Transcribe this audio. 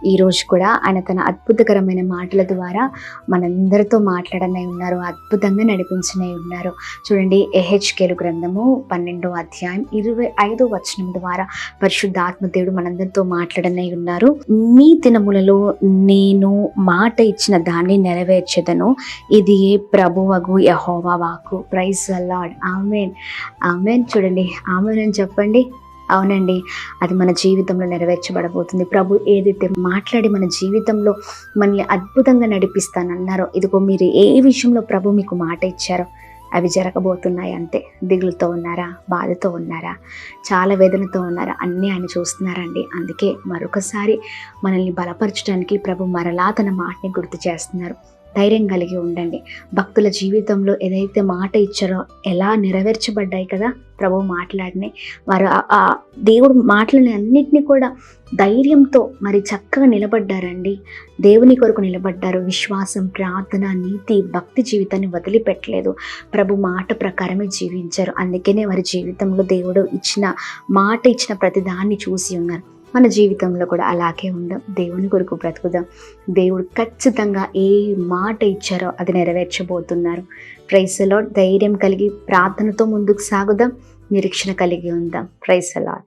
ఈరోజు కూడా ఆయన తన అద్భుతకరమైన మాటల ద్వారా మనందరితో మాట్లాడనై ఉన్నారు, అద్భుతంగా నడిపించనై ఉన్నారు. చూడండి, ఎహెచ్కేలు గ్రంథము 12వ అధ్యాయం 25వ వచనం ద్వారా పరిశుద్ధాత్మ దేవుడు మనందరితో మాట్లాడనై ఉన్నారు. మీ దినములలో నేను మాట ఇచ్చిన దాన్ని నెరవేర్చెదను, ఇది ప్రభువగు యెహోవా వాక్కు. Praise the Lord. ఆమేన్, ఆమేన్. చూడండి, ఆమేన్ అని చెప్పండి. అవునండి, అది మన జీవితంలో నెరవేర్చబడబోతుంది. ప్రభు ఏదైతే మాట్లాడి మన జీవితంలో మనల్ని అద్భుతంగా నడిపిస్తానన్నారో, ఇదిగో మీరు ఏ విషయంలో ప్రభు మీకు మాట ఇచ్చారో అవి జరగబోతున్నాయి. అంతే. దిగులుతో ఉన్నారా, బాధతో ఉన్నారా, చాలా వేదనతో ఉన్నారా, అన్నీ ఆయన చూస్తున్నారండి. అందుకే మరొకసారి మనల్ని బలపరచడానికి ప్రభు మరలా తన మాటని గుర్తు చేస్తున్నారు. ధైర్యం కలిగి ఉండండి. భక్తుల జీవితంలో ఏదైతే మాట ఇచ్చారో ఎలా నెరవేర్చబడ్డాయి కదా, ప్రభు మాట్లాడినాయి. వారు ఆ దేవుడు మాటలని అన్నిటినీ కూడా ధైర్యంతో మరి చక్కగా నిలబడ్డారండి. దేవుని కొరకు నిలబడ్డారు. విశ్వాసం, ప్రార్థన, నీతి, భక్తి జీవితాన్ని వదిలిపెట్టలేదు. ప్రభు మాట ప్రకారమే జీవించారు. అందుకనే వారి జీవితంలో దేవుడు మాట ఇచ్చిన ప్రతిదాన్ని చూసి ఉన్నారు. మన జీవితంలో కూడా అలాగే ఉందాం. దేవుని కొరకు బ్రతుకుదాం. దేవుడు ఖచ్చితంగా ఏ మాట ఇచ్చారో అది నెరవేర్చబోతున్నారు. Praise the lord. ధైర్యం కలిగి ప్రార్థనతో ముందుకు సాగుదాం. నిరీక్షణ కలిగి ఉందాం. Praise the lord.